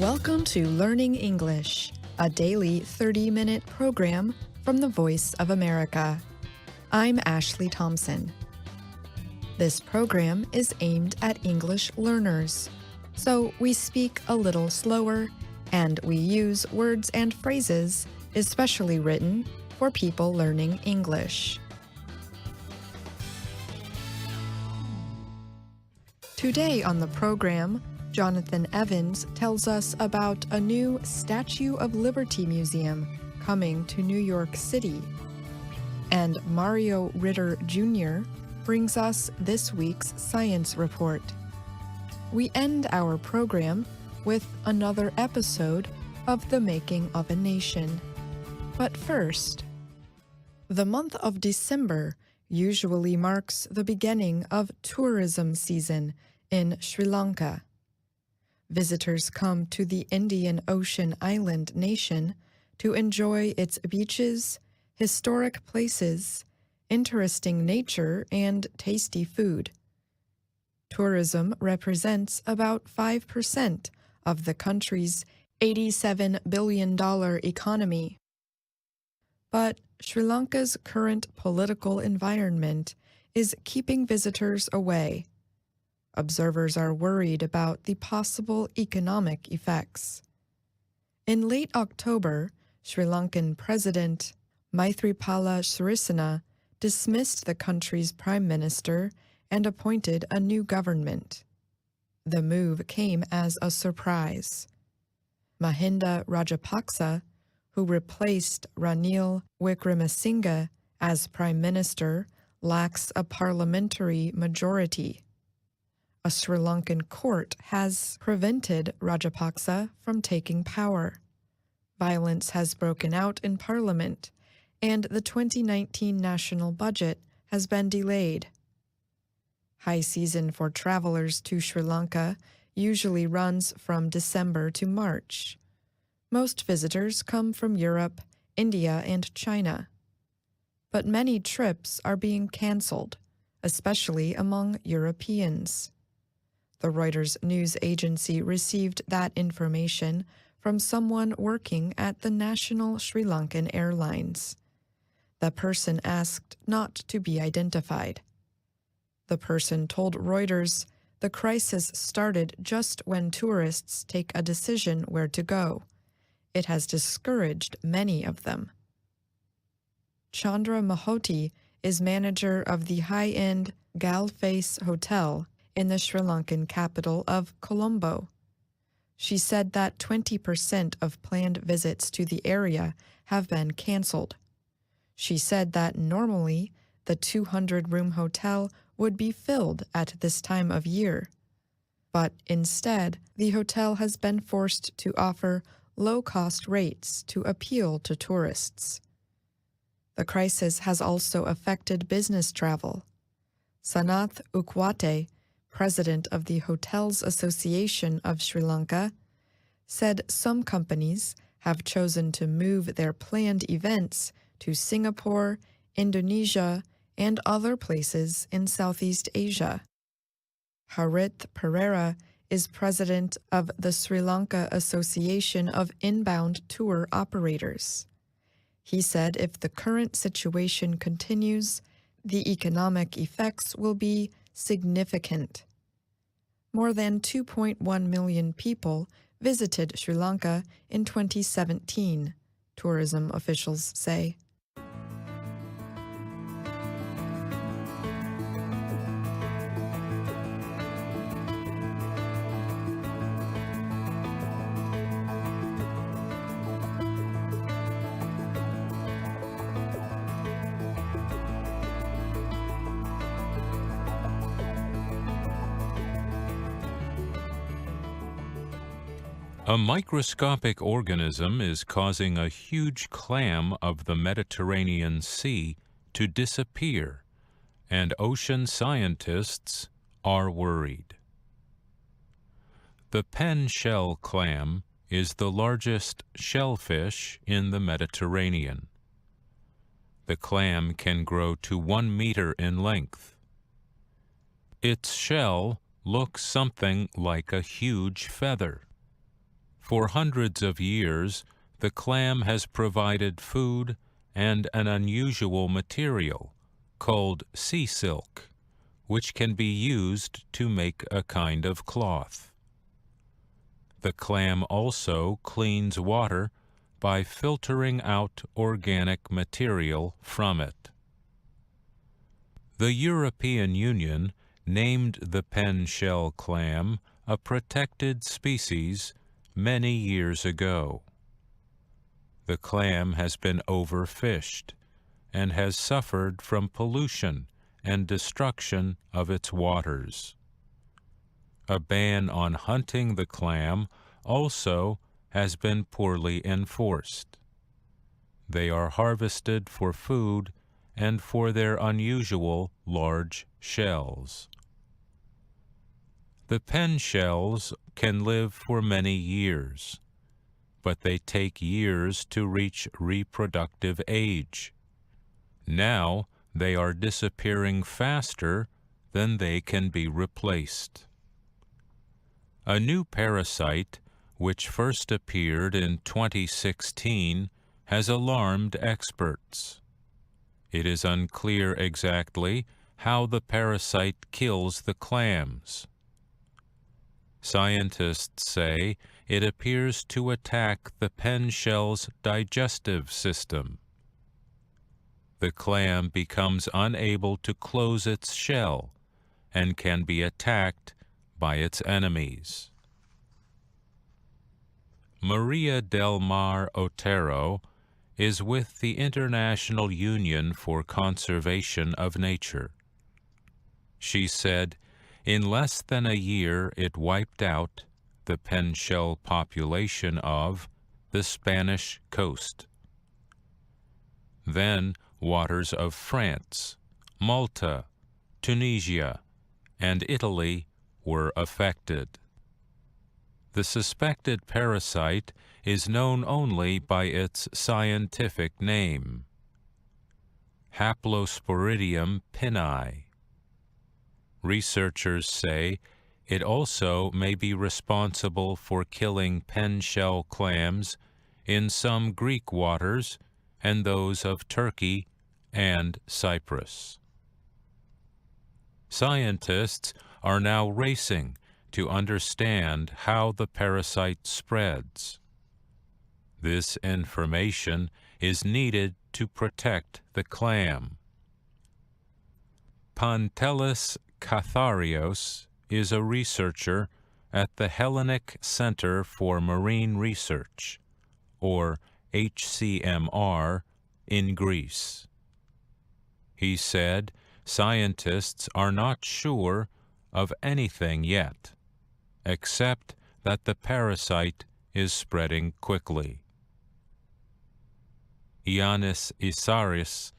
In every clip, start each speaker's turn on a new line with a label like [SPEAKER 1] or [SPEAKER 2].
[SPEAKER 1] Welcome to Learning English, a daily 30-minute program from the Voice of America. I'm Ashley Thompson. This program is aimed at English learners, so we speak a little slower and we use words and phrases especially written for people learning English. Today on the program, Jonathan Evans tells us about a new Statue of Liberty museum coming to New York City. And Mario Ritter Jr. brings us this week's science report. We end our program with another episode of The Making of a Nation. But first, the month of December usually marks the beginning of tourism season in Sri Lanka. Visitors come to the Indian Ocean island nation to enjoy its beaches, historic places, interesting nature, and tasty food. Tourism represents about 5% of the country's $87 billion economy. But Sri Lanka's current political environment is keeping visitors away. Observers are worried about the possible economic effects. In late October, Sri Lankan President Maithripala Sirisena dismissed the country's prime minister and appointed a new government. The move came as a surprise. Mahinda Rajapaksa, who replaced Ranil Wickremesinghe as prime minister, lacks a parliamentary majority. A Sri Lankan court has prevented Rajapaksa from taking power. Violence has broken out in parliament, and the 2019 national budget has been delayed. High season for travelers to Sri Lanka usually runs from December to March. Most visitors come from Europe, India, and China. But many trips are being canceled, especially among Europeans. The Reuters news agency received that information from someone working at the National Sri Lankan Airlines. The person asked not to be identified. The person told Reuters the crisis started just when tourists take a decision where to go. It has discouraged many of them. Chandra Mahoti is manager of the high-end Galface Hotel in the Sri Lankan capital of Colombo. She said that 20% of planned visits to the area have been canceled. She said that normally the 200-room hotel would be filled at this time of year. But instead, the hotel has been forced to offer low-cost rates to appeal to tourists. The crisis has also affected business travel. Sanath Ukwate, president of the Hotels Association of Sri Lanka, said some companies have chosen to move their planned events to Singapore, Indonesia, and other places in Southeast Asia. Harith Pereira is president of the Sri Lanka Association of Inbound Tour Operators. He said if the current situation continues, the economic effects will be significant. More than 2.1 million people visited Sri Lanka in 2017, tourism officials say.
[SPEAKER 2] A microscopic organism is causing a huge clam of the Mediterranean Sea to disappear, and ocean scientists are worried. The Shell Clam is the largest shellfish in the Mediterranean. The clam can grow to 1 meter in length. Its shell looks something like a huge feather. For hundreds of years, the clam has provided food and an unusual material called sea silk, which can be used to make a kind of cloth. The clam also cleans water by filtering out organic material from it. The European Union named the pen shell clam a protected species many years ago. The clam has been overfished and has suffered from pollution and destruction of its waters. A ban on hunting the clam also has been poorly enforced. They are harvested for food and for their unusual large shells. The pen shells can live for many years, but they take years to reach reproductive age. Now they are disappearing faster than they can be replaced. A new parasite, which first appeared in 2016, has alarmed experts. It is unclear exactly how the parasite kills the clams. Scientists say it appears to attack the pen shell's digestive system. The clam becomes unable to close its shell and can be attacked by its enemies. Maria Del Mar Otero is with the International Union for Conservation of Nature. She said, in less than a year it wiped out the pen shell population of the Spanish coast. Then waters of France, Malta, Tunisia, and Italy were affected. The suspected parasite is known only by its scientific name, Haplosporidium pinnae. Researchers say it also may be responsible for killing pen shell clams in some Greek waters and those of Turkey and Cyprus. Scientists are now racing to understand how the parasite spreads. This information is needed to protect the clam. Pantelis Katharios is a researcher at the Hellenic Center for Marine Research, or HCMR, in Greece. He said scientists are not sure of anything yet, except that the parasite is spreading quickly. Ioannis Isaris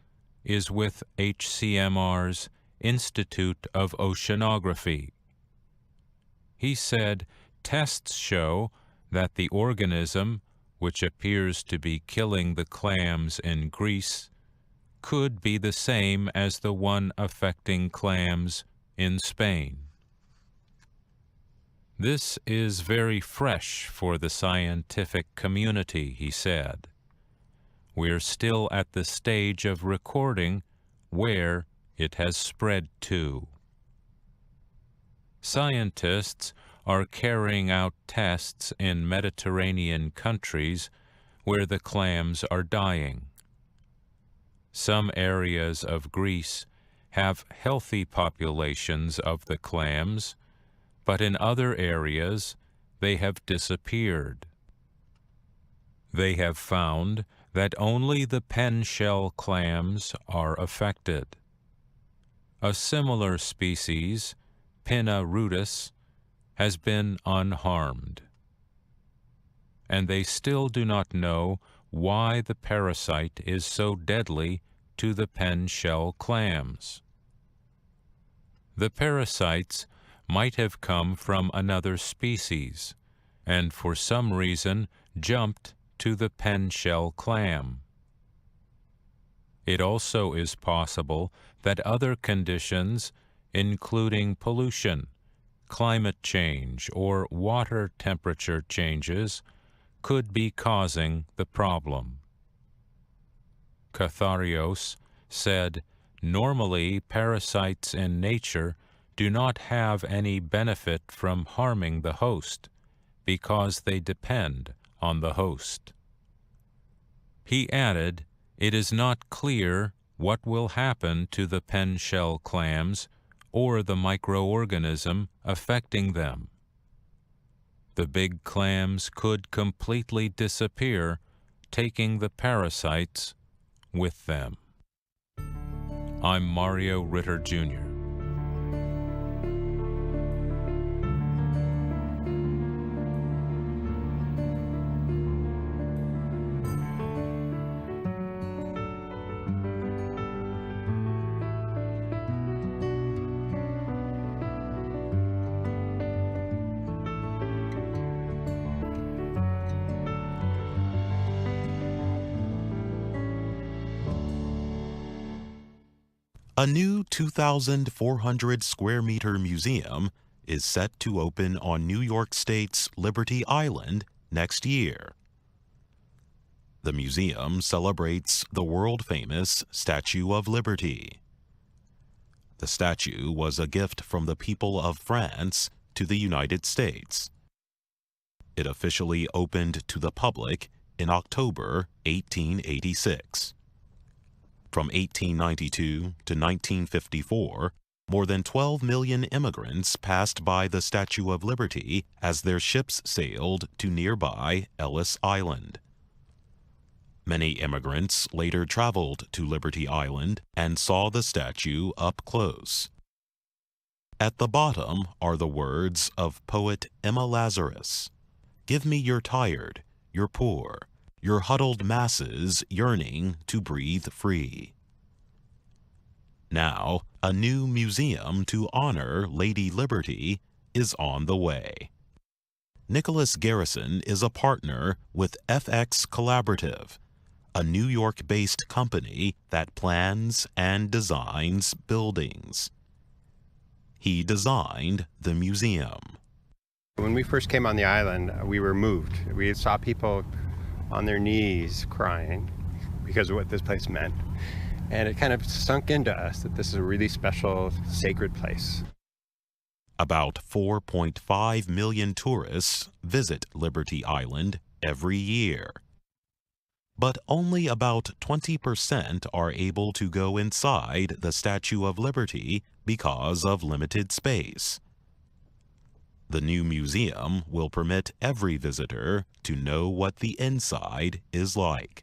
[SPEAKER 2] is with HCMR's Institute of Oceanography. He said tests show that the organism, which appears to be killing the clams in Greece, could be the same as the one affecting clams in Spain. This is very fresh for the scientific community, he said. We're still at the stage of recording where it has spread to. Scientists are carrying out tests in Mediterranean countries where the clams are dying. Some areas of Greece have healthy populations of the clams, but in other areas they have disappeared. They have found that only the pen shell clams are affected. A similar species, Pinna rudis, has been unharmed. And they still do not know why the parasite is so deadly to the pen shell clams. The parasites might have come from another species, and for some reason jumped to the pen shell clam. It also is possible that other conditions, including pollution, climate change or water temperature changes could be causing the problem. Catharios said, "Normally, parasites in nature do not have any benefit from harming the host because they depend on the host." He added, "It is not clear what will happen to the pen shell clams or the microorganism affecting them. The big clams could completely disappear, taking the parasites with them." I'm Mario Ritter Jr.
[SPEAKER 3] A new 2,400 square meter museum is set to open on New York State's Liberty Island next year. The museum celebrates the world-famous Statue of Liberty. The statue was a gift from the people of France to the United States. It officially opened to the public in October 1886. From 1892 to 1954, more than 12 million immigrants passed by the Statue of Liberty as their ships sailed to nearby Ellis Island. Many immigrants later traveled to Liberty Island and saw the statue up close. At the bottom are the words of poet Emma Lazarus, "Give me your tired, your poor, your huddled masses yearning to breathe free." Now, a new museum to honor Lady Liberty is on the way. Nicholas Garrison is a partner with FX Collaborative, a New York-based company that plans and designs buildings. He designed the museum.
[SPEAKER 4] When we first came on the island, we were moved. We saw people on their knees crying because of what this place meant. And it kind of sunk into us that this is a really special, sacred place.
[SPEAKER 3] About 4.5 million tourists visit Liberty Island every year. But only about 20% are able to go inside the Statue of Liberty because of limited space. The new museum will permit every visitor to know what the inside is like.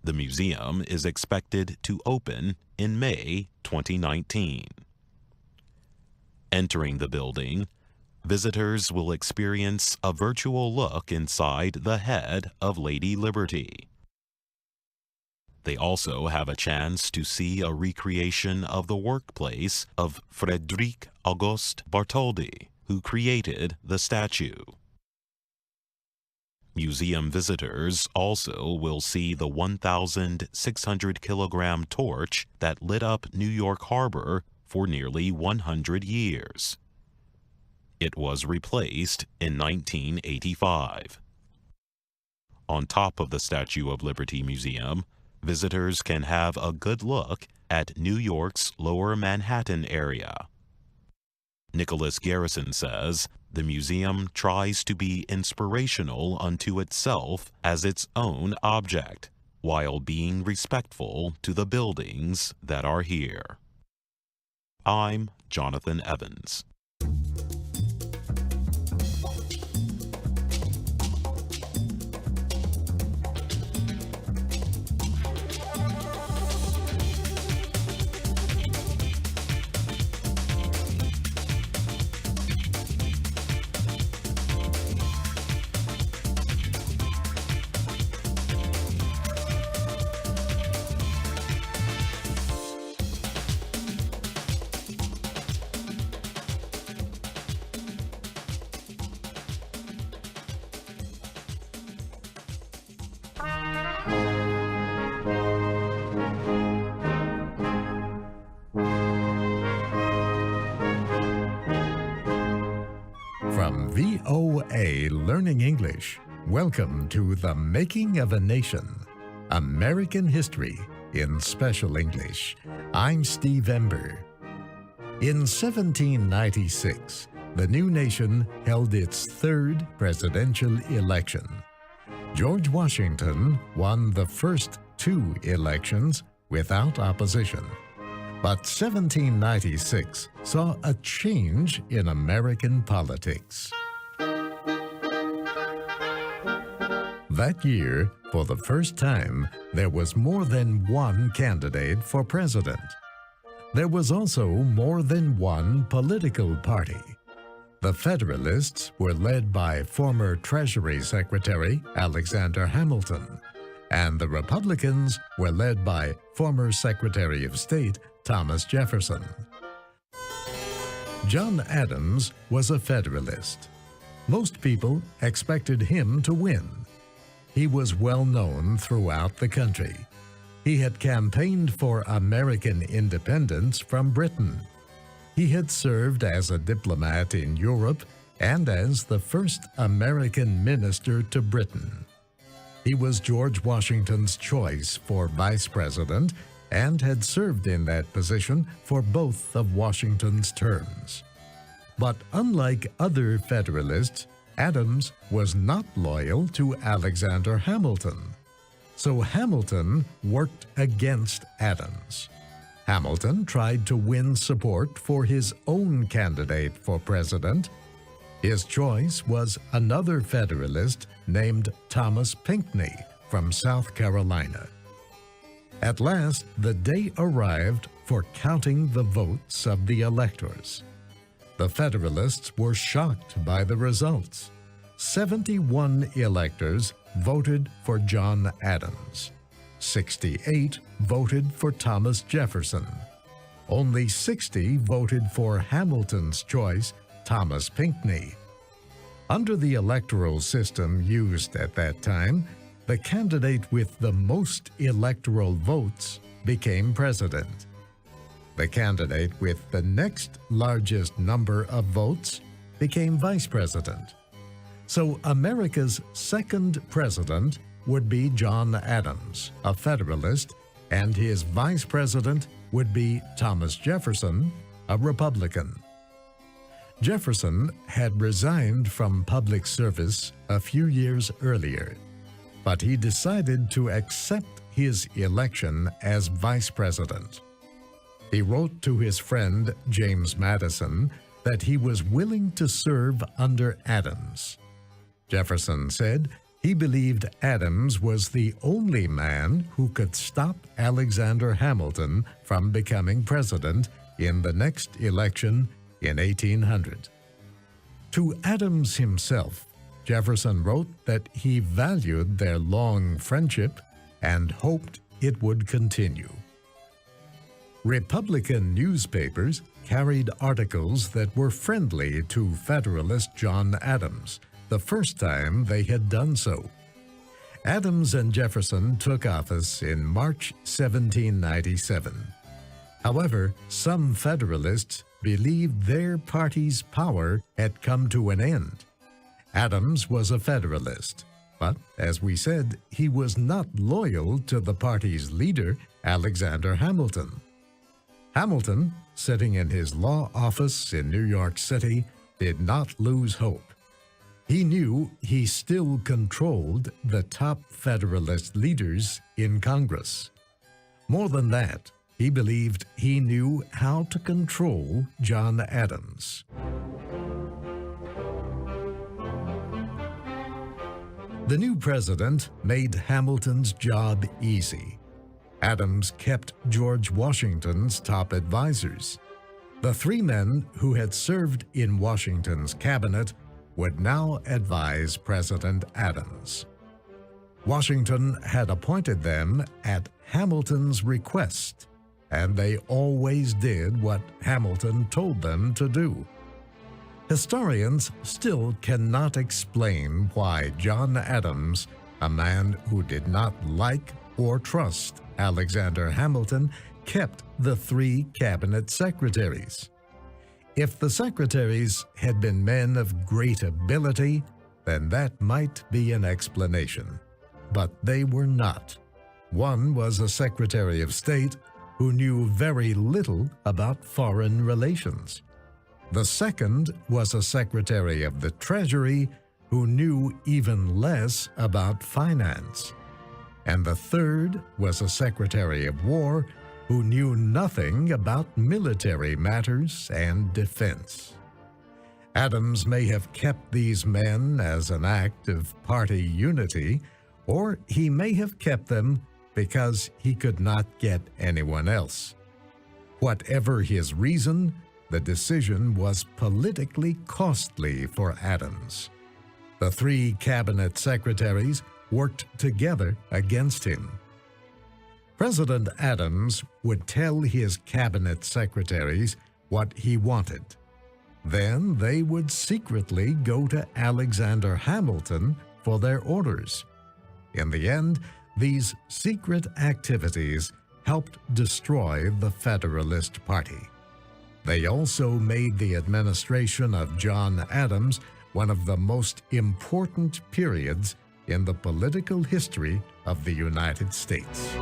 [SPEAKER 3] The museum is expected to open in May 2019. Entering the building, visitors will experience a virtual look inside the head of Lady Liberty. They also have a chance to see a recreation of the workplace of Frédéric Auguste Bartholdi, who created the statue. Museum visitors also will see the 1,600-kilogram torch that lit up New York Harbor for nearly 100 years. It was replaced in 1985. On top of the Statue of Liberty Museum, visitors can have a good look at New York's Lower Manhattan area. Nicholas Garrison says the museum tries to be inspirational unto itself as its own object, while being respectful to the buildings that are here. I'm Jonathan Evans.
[SPEAKER 5] From VOA Learning English, welcome to The Making of a Nation, American History in Special English. I'm Steve Ember. In 1796, the new nation held its third presidential election. George Washington won the first two elections without opposition. But 1796 saw a change in American politics. That year, for the first time, there was more than one candidate for president. There was also more than one political party. The Federalists were led by former Treasury Secretary Alexander Hamilton, and the Republicans were led by former Secretary of State Thomas Jefferson. John Adams was a Federalist. Most people expected him to win. He was well known throughout the country. He had campaigned for American independence from Britain. He had served as a diplomat in Europe and as the first American minister to Britain. He was George Washington's choice for vice president and had served in that position for both of Washington's terms. But unlike other Federalists, Adams was not loyal to Alexander Hamilton. So Hamilton worked against Adams. Hamilton tried to win support for his own candidate for president. His choice was another Federalist named Thomas Pinckney from South Carolina. At last, the day arrived for counting the votes of the electors. The Federalists were shocked by the results. 71 electors voted for John Adams. 68 voted for Thomas Jefferson. Only 60 voted for Hamilton's choice, Thomas Pinckney. Under the electoral system used at that time, the candidate with the most electoral votes became president. The candidate with the next largest number of votes became vice president. So America's second president would be John Adams, a Federalist, and his vice president would be Thomas Jefferson, a Republican. Jefferson had resigned from public service a few years earlier, but he decided to accept his election as vice president. He wrote to his friend James Madison that he was willing to serve under Adams. Jefferson said he believed Adams was the only man who could stop Alexander Hamilton from becoming president in the next election in 1800. To Adams himself, Jefferson wrote that he valued their long friendship and hoped it would continue. Republican newspapers carried articles that were friendly to Federalist John Adams, the first time they had done so. Adams and Jefferson took office in March 1797. However, some Federalists believed their party's power had come to an end. Adams was a Federalist, but, as we said, he was not loyal to the party's leader, Alexander Hamilton. Hamilton, sitting in his law office in New York City, did not lose hope. He knew he still controlled the top Federalist leaders in Congress. More than that, he believed he knew how to control John Adams. The new president made Hamilton's job easy. Adams kept George Washington's top advisors. The three men who had served in Washington's cabinet would now advise President Adams. Washington had appointed them at Hamilton's request, and they always did what Hamilton told them to do. Historians still cannot explain why John Adams, a man who did not like or trust Alexander Hamilton, kept the three cabinet secretaries. If the secretaries had been men of great ability, then that might be an explanation. But they were not. One was a Secretary of State who knew very little about foreign relations. The second was a Secretary of the Treasury who knew even less about finance. And the third was a Secretary of War who knew nothing about military matters and defense. Adams may have kept these men as an act of party unity, or he may have kept them because he could not get anyone else. Whatever his reason, the decision was politically costly for Adams. The three cabinet secretaries worked together against him. President Adams would tell his cabinet secretaries what he wanted. Then they would secretly go to Alexander Hamilton for their orders. In the end, these secret activities helped destroy the Federalist Party. They also made the administration of John Adams one of the most important periods in the political history of the United States.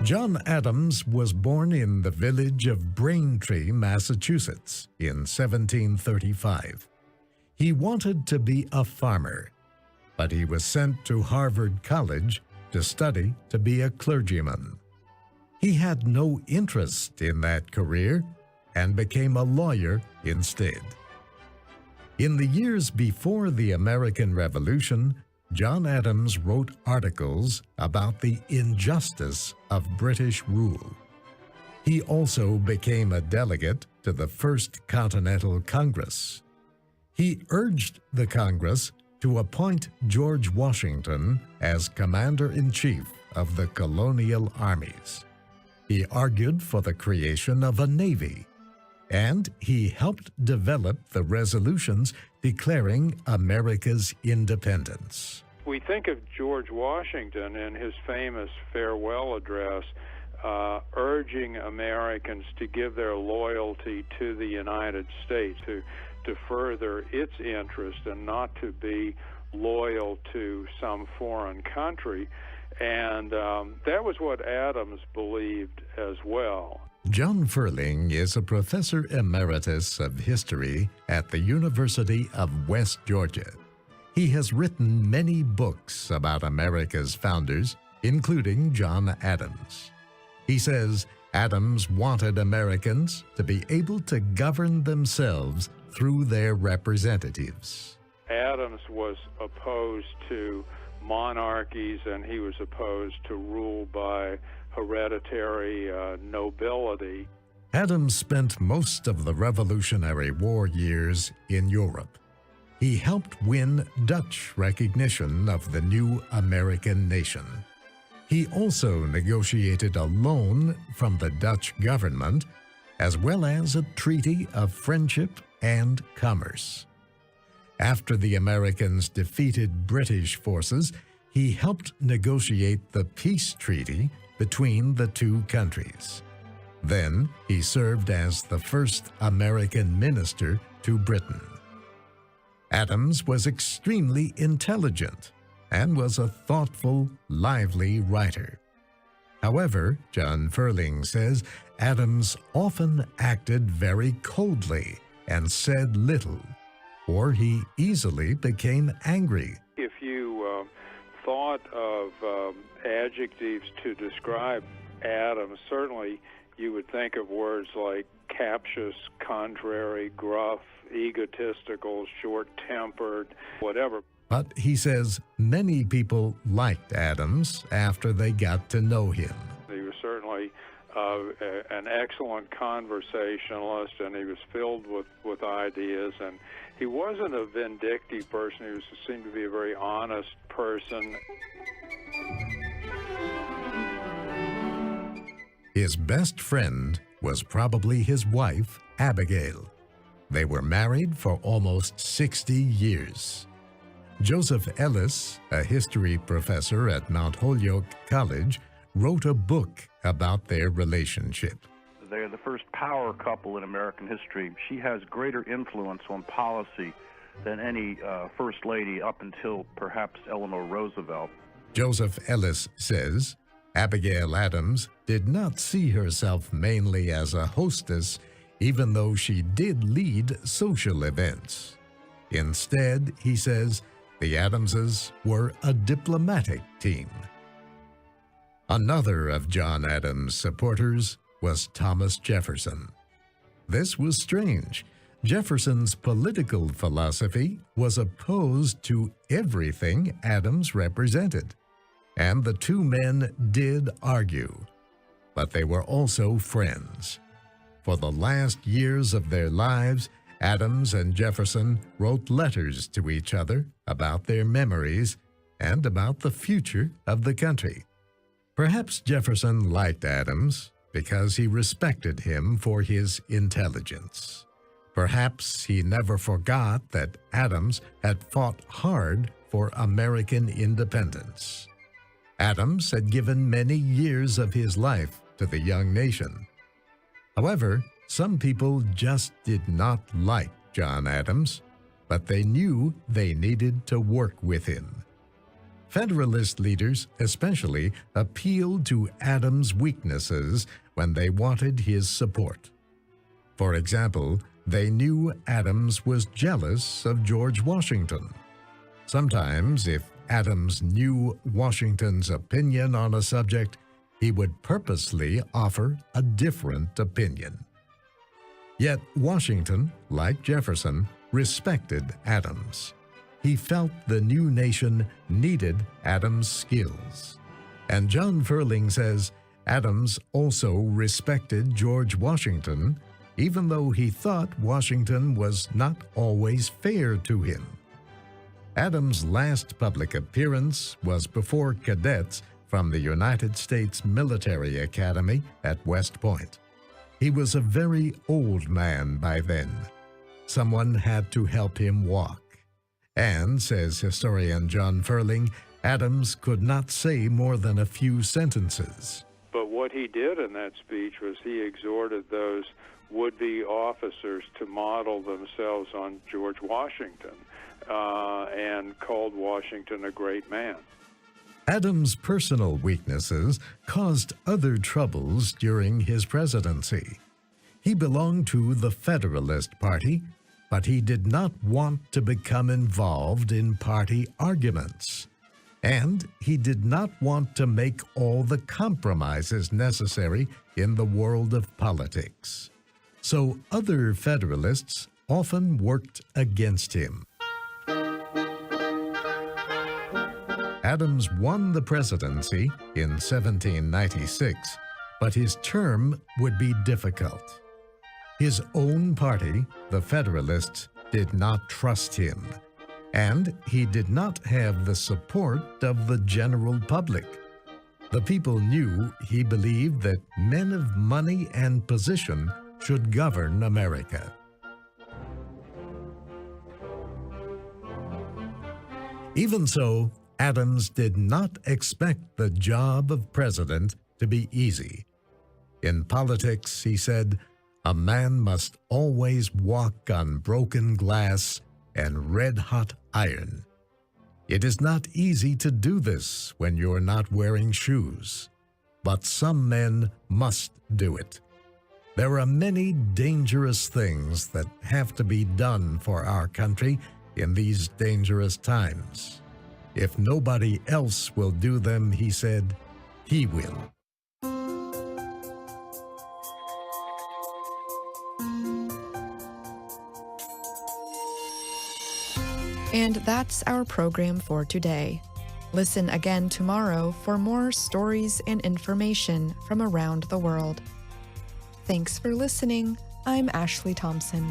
[SPEAKER 5] John Adams was born in the village of Braintree, Massachusetts, in 1735. He wanted to be a farmer, but he was sent to Harvard College to study to be a clergyman. He had no interest in that career and became a lawyer instead. In the years before the American Revolution, John Adams wrote articles about the injustice of British rule. He also became a delegate to the First Continental Congress. He urged the Congress to appoint George Washington as Commander-in-Chief of the colonial armies. He argued for the creation of a navy, and he helped develop the resolutions declaring America's independence.
[SPEAKER 6] We think of George Washington in his famous farewell address urging Americans to give their loyalty to the United States, to further its interest and not to be loyal to some foreign country. And that was what Adams believed as well.
[SPEAKER 5] John Ferling is a professor emeritus of history at the University of West Georgia. He has written many books about America's founders, including John Adams. He says Adams wanted Americans to be able to govern themselves through their representatives.
[SPEAKER 6] Adams was opposed to monarchies, and he was opposed to rule by hereditary nobility.
[SPEAKER 5] Adams spent most of the Revolutionary War years in Europe. He helped win Dutch recognition of the new American nation. He also negotiated a loan from the Dutch government, as well as a treaty of friendship and commerce. After the Americans defeated British forces, he helped negotiate the peace treaty between the two countries. Then he served as the first American minister to Britain. Adams was extremely intelligent and was a thoughtful, lively writer. However, John Ferling says Adams often acted very coldly and said little, or he easily became angry.
[SPEAKER 6] If you thought of adjectives to describe Adams, certainly you would think of words like captious, contrary, gruff, egotistical, short-tempered, whatever.
[SPEAKER 5] But he says many people liked Adams after they got to know him.
[SPEAKER 6] He was certainly an excellent conversationalist, and he was filled with ideas, and he wasn't a vindictive person. He seemed to be a very honest person.
[SPEAKER 5] His best friend was probably his wife, Abigail. They were married for almost 60 years. Joseph Ellis, a history professor at Mount Holyoke College, wrote a book about their relationship.
[SPEAKER 7] They're the first power couple in American history. She has greater influence on policy than any first lady up until perhaps Eleanor Roosevelt.
[SPEAKER 5] Joseph Ellis says Abigail Adams did not see herself mainly as a hostess, even though she did lead social events. Instead, he says, the Adamses were a diplomatic team. Another of John Adams' supporters was Thomas Jefferson. This was strange. Jefferson's political philosophy was opposed to everything Adams represented, and the two men did argue, but they were also friends. For the last years of their lives, Adams and Jefferson wrote letters to each other about their memories and about the future of the country. Perhaps Jefferson liked Adams because he respected him for his intelligence. Perhaps he never forgot that Adams had fought hard for American independence. Adams had given many years of his life to the young nation. However, some people just did not like John Adams, but they knew they needed to work with him. Federalist leaders especially appealed to Adams' weaknesses when they wanted his support. For example, they knew Adams was jealous of George Washington. Sometimes, if Adams knew Washington's opinion on a subject, he would purposely offer a different opinion. Yet Washington, like Jefferson, respected Adams. He felt the new nation needed Adams' skills. And John Ferling says Adams also respected George Washington, even though he thought Washington was not always fair to him. Adams' last public appearance was before cadets from the United States Military Academy at West Point. He was a very old man by then. Someone had to help him walk. And, says historian John Ferling, Adams could not say more than a few sentences.
[SPEAKER 6] But what he did in that speech was he exhorted those would-be officers to model themselves on George Washington and called Washington a great man.
[SPEAKER 5] Adams' personal weaknesses caused other troubles during his presidency. He belonged to the Federalist Party, but he did not want to become involved in party arguments. And he did not want to make all the compromises necessary in the world of politics. So other Federalists often worked against him. Adams won the presidency in 1796, but his term would be difficult. His own party, the Federalists, did not trust him, and he did not have the support of the general public. The people knew he believed that men of money and position should govern America. Even so, Adams did not expect the job of president to be easy. In politics, he said, a man must always walk on broken glass and red-hot iron. It is not easy to do this when you're not wearing shoes, but some men must do it. There are many dangerous things that have to be done for our country in these dangerous times. If nobody else will do them, he said, he will.
[SPEAKER 1] And that's our program for today. Listen again tomorrow for more stories and information from around the world. Thanks for listening. I'm Ashley Thompson.